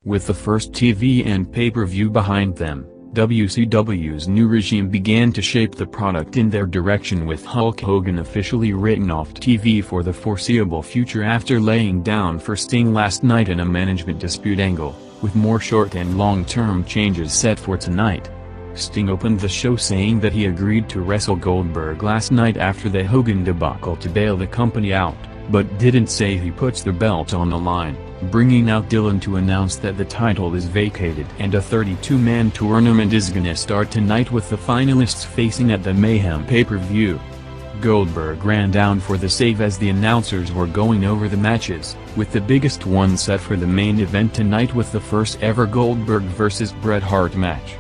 With the first TV and pay-per-view behind them, WCW's new regime began to shape the product in their direction, with Hulk Hogan officially written off TV for the foreseeable future after laying down for Sting last night in a management dispute angle, with more short and long-term changes set for tonight. Sting opened the show saying that he agreed to wrestle Goldberg last night after the Hogan debacle to bail the company out, but didn't say he puts the belt on the line, bringing out Dylan to announce that the title is vacated and a 32-man tournament is gonna start tonight with the finalists facing at the Mayhem pay-per-view. Goldberg ran down for the save as the announcers were going over the matches, with the biggest one set for the main event tonight with the first ever Goldberg vs. Bret Hart match.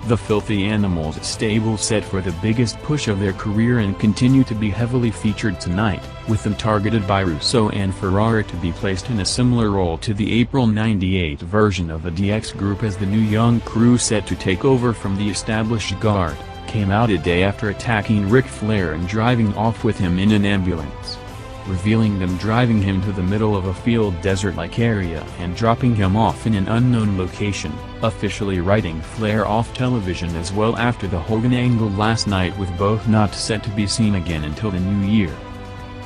The Filthy Animals stable set for the biggest push of their career and continue to be heavily featured tonight, with them targeted by Russo and Ferrera to be placed in a similar role to the April '98 version of the DX group, as the new young crew set to take over from the established guard, came out a day after attacking Ric Flair and driving off with him in an ambulance, revealing them driving him to the middle of a field desert-like area and dropping him off in an unknown location, officially writing Flair off television as well after the Hogan angle last night, with both not set to be seen again until the new year.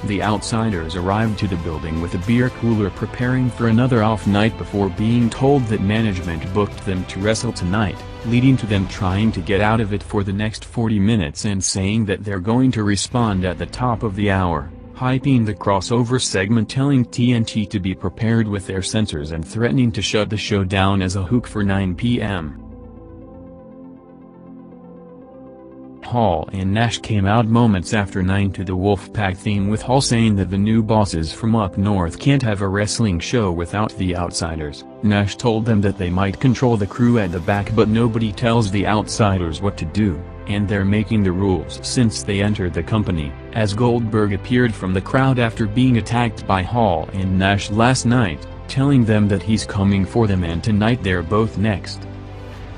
The Outsiders arrived to the building with a beer cooler preparing for another off night before being told that management booked them to wrestle tonight, leading to them trying to get out of it for the next 40 minutes and saying that they're going to respond at the top of the hour, hyping the crossover segment, telling TNT to be prepared with their censors and threatening to shut the show down as a hook for 9 p.m. Hall and Nash came out moments after 9 to the Wolfpack theme, with Hall saying that the new bosses from up north can't have a wrestling show without the Outsiders. Nash told them that they might control the crew at the back, but nobody tells the Outsiders what to do, and they're making the rules since they entered the company, as Goldberg appeared from the crowd after being attacked by Hall and Nash last night, telling them that he's coming for them and tonight they're both next.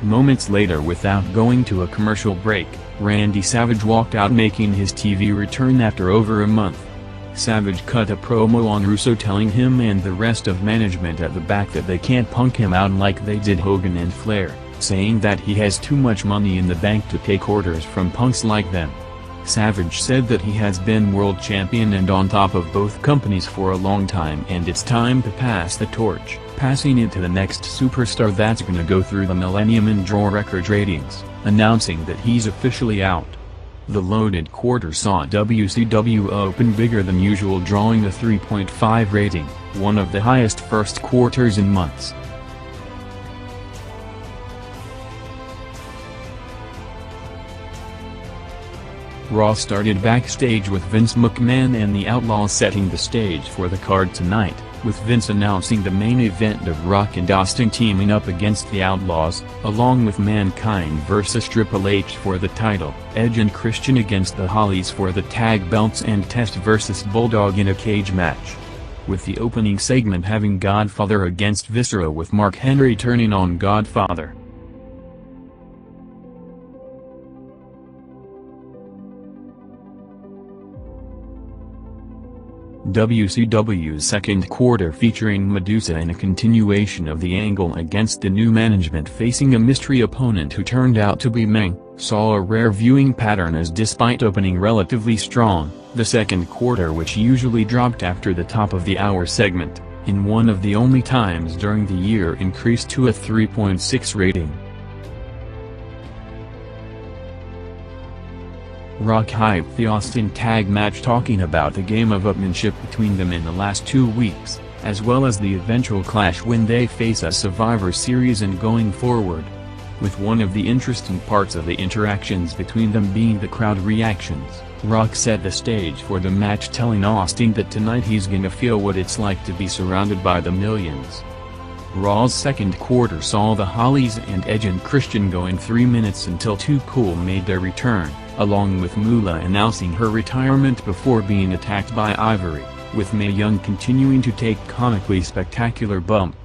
Moments later, without going to a commercial break, Randy Savage walked out, making his TV return after over a month. Savage cut a promo on Russo telling him and the rest of management at the back that they can't punk him out like they did Hogan and Flair, saying that he has too much money in the bank to take orders from punks like them. Savage said that he has been world champion and on top of both companies for a long time, and it's time to pass the torch, passing it to the next superstar that's gonna go through the millennium and draw record ratings, announcing that he's officially out. The loaded quarter saw WCW open bigger than usual, drawing a 3.5 rating, one of the highest first quarters in months. Raw started backstage with Vince McMahon and the Outlaws setting the stage for the card tonight, with Vince announcing the main event of Rock and Austin teaming up against the Outlaws, along with Mankind vs Triple H for the title, Edge and Christian against the Hollies for the tag belts, and Test vs Bulldog in a cage match. With the opening segment having Godfather against Viscera, with Mark Henry turning on Godfather. WCW's second quarter featuring Medusa in a continuation of the angle against the new management facing a mystery opponent who turned out to be Mae, saw a rare viewing pattern, as despite opening relatively strong, the second quarter, which usually dropped after the top of the hour segment, in one of the only times during the year increased to a 3.6 rating. Rock hyped the Austin tag match, talking about the game of upmanship between them in the last 2 weeks, as well as the eventual clash when they face a Survivor Series and going forward. With one of the interesting parts of the interactions between them being the crowd reactions, Rock set the stage for the match, telling Austin that tonight he's gonna feel what it's like to be surrounded by the millions. Raw's second quarter saw the Hollies and Edge and Christian go in 3 minutes until Too Cool made their return, along with Moolah announcing her retirement before being attacked by Ivory, with Mae Young continuing to take comically spectacular bump.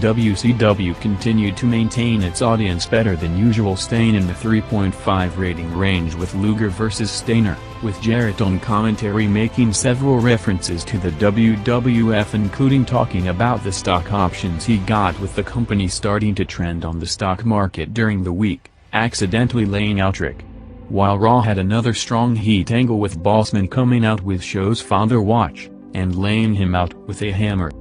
WCW continued to maintain its audience better than usual, staying in the 3.5 rating range with Luger vs. Steiner, with Jarrett on commentary making several references to the WWF, including talking about the stock options he got with the company starting to trend on the stock market during the week, accidentally laying out Rick. While Raw had another strong heat angle with Bossman coming out with Show's father watch, and laying him out with a hammer.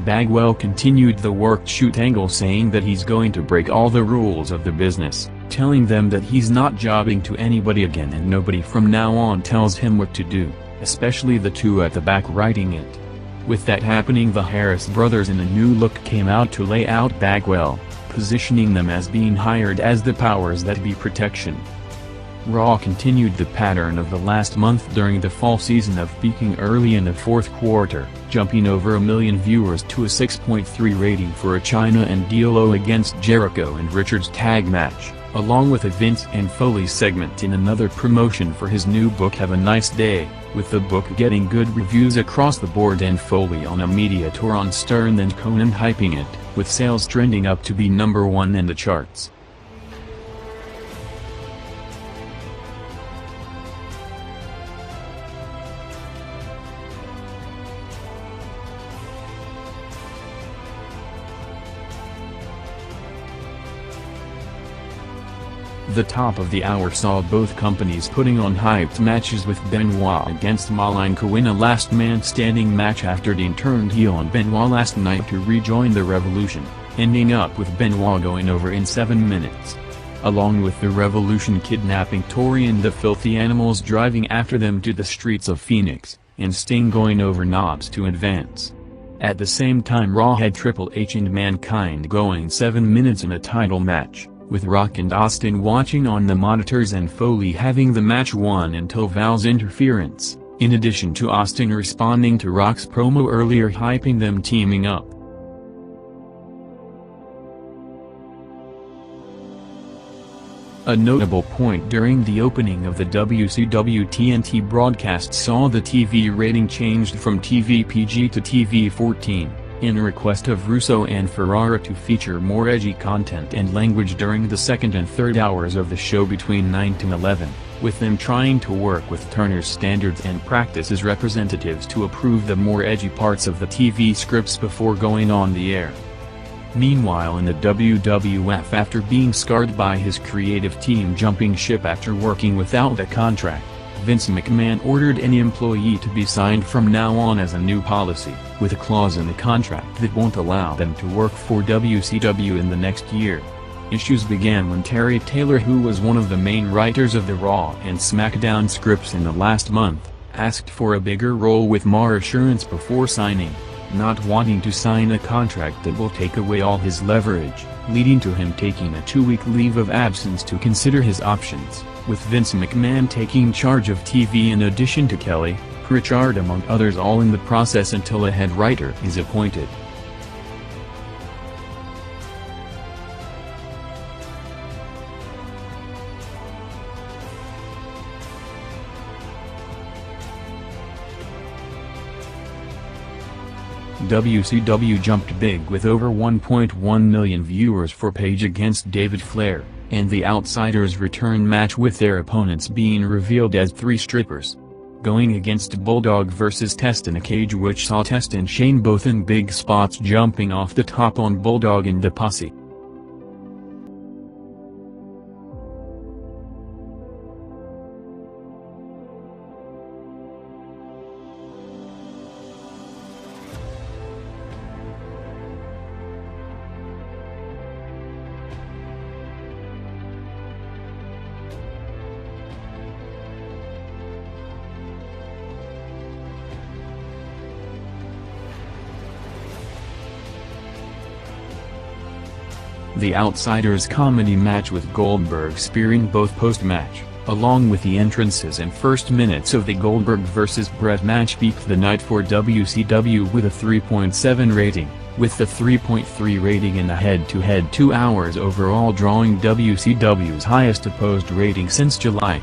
Bagwell continued the worked shoot angle, saying that he's going to break all the rules of the business, telling them that he's not jobbing to anybody again and nobody from now on tells him what to do, especially the two at the back writing it. With that happening, the Harris brothers in a new look came out to lay out Bagwell, positioning them as being hired as the powers that be protection. Raw continued the pattern of the last month during the fall season of peaking early in the fourth quarter, jumping over 1 million viewers to a 6.3 rating for a Chyna and D'Lo against Jericho and Richards tag match, along with a Vince and Foley segment in another promotion for his new book Have a Nice Day, with the book getting good reviews across the board and Foley on a media tour on Stern and Conan hyping it, with sales trending up to be #1 in the charts. The top of the hour saw both companies putting on hyped matches, with Benoit against Malenko in a last man standing match after Dean turned heel on Benoit last night to rejoin the Revolution, ending up with Benoit going over in 7 minutes. Along with the Revolution kidnapping Tori and the Filthy Animals driving after them to the streets of Phoenix, and Sting going over knobs to advance. At the same time, Raw had Triple H and Mankind going 7 minutes in a title match, with Rock and Austin watching on the monitors and Foley having the match won until Val's interference, in addition to Austin responding to Rock's promo earlier hyping them teaming up. A notable point during the opening of the WCW TNT broadcast saw the TV rating changed from TV PG to TV 14. In request of Russo and Ferrera to feature more edgy content and language during the second and third hours of the show between 9 to 11, with them trying to work with Turner's standards and practice as representatives to approve the more edgy parts of the TV scripts before going on the air. Meanwhile, in the WWF, after being scarred by his creative team jumping ship after working without a contract, Vince McMahon ordered any employee to be signed from now on as a new policy, with a clause in the contract that won't allow them to work for WCW in the next year. Issues began when Terry Taylor, who was one of the main writers of the Raw and SmackDown scripts in the last month, asked for a bigger role with more assurance before signing, not wanting to sign a contract that will take away all his leverage, leading to him taking a 2-week leave of absence to consider his options, with Vince McMahon taking charge of TV in addition to Kelly, Pritchard among others, all in the process until a head writer is appointed. WCW jumped big with over 1.1 million viewers for Page against David Flair, and the Outsiders' return match, with their opponents being revealed as 3 strippers. Going against Bulldog vs. Test in a cage, which saw Test and Shane both in big spots jumping off the top on Bulldog and the Posse. The Outsiders' comedy match with Goldberg spearing both post-match, along with the entrances and first minutes of the Goldberg vs. Brett match, peaked the night for WCW with a 3.7 rating, with the 3.3 rating in the head-to-head 2 hours overall, drawing WCW's highest opposed rating since July.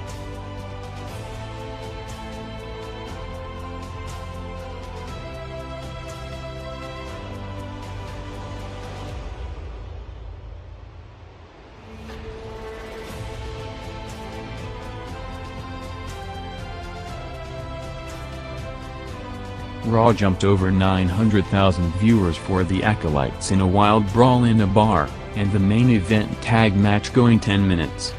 Raw jumped over 900,000 viewers for the Acolytes in a wild brawl in a bar, and the main event tag match going 10 minutes.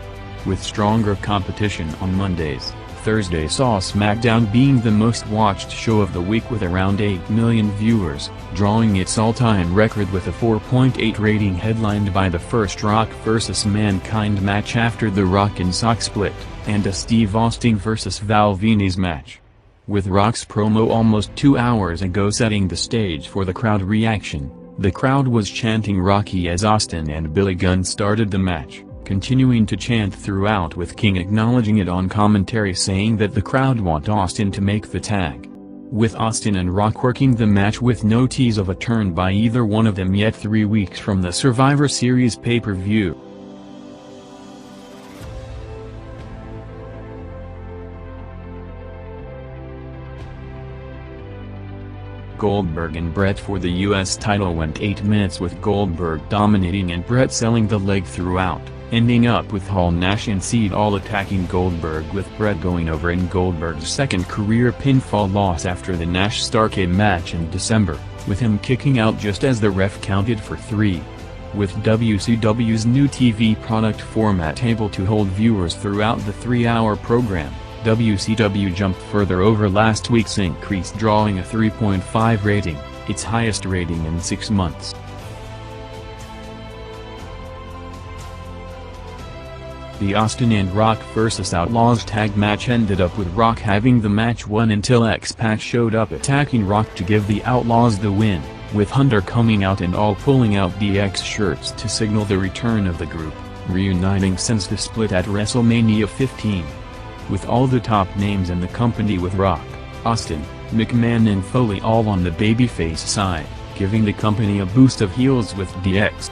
With stronger competition on Mondays, Thursday saw SmackDown being the most watched show of the week with around 8 million viewers, drawing its all-time record with a 4.8 rating, headlined by the first Rock vs. Mankind match after the Rock and Sock split, and a Steve Austin vs. Val Venis match. With Rock's promo almost 2 hours ago setting the stage for the crowd reaction, the crowd was chanting Rocky as Austin and Billy Gunn started the match, continuing to chant throughout, with King acknowledging it on commentary, saying that the crowd want Austin to make the tag. With Austin and Rock working the match with no tease of a turn by either one of them yet 3 weeks from the Survivor Series pay-per-view. Goldberg and Brett for the US title went 8 minutes, with Goldberg dominating and Brett selling the leg throughout, ending up with Hall, Nash and Cena all attacking Goldberg, with Brett going over in Goldberg's second career pinfall loss after the Nash-Starrcade match in December, with him kicking out just as the ref counted for 3. With WCW's new TV product format able to hold viewers throughout the 3-hour program, WCW jumped further over last week's increase, drawing a 3.5 rating, its highest rating in 6 months. The Austin and Rock vs. Outlaws tag match ended up with Rock having the match won until X-Pac showed up attacking Rock to give the Outlaws the win, with Hunter coming out and all pulling out DX shirts to signal the return of the group, reuniting since the split at WrestleMania 15. With all the top names in the company, with Rock, Austin, McMahon and Foley all on the babyface side, giving the company a boost of heels with DX.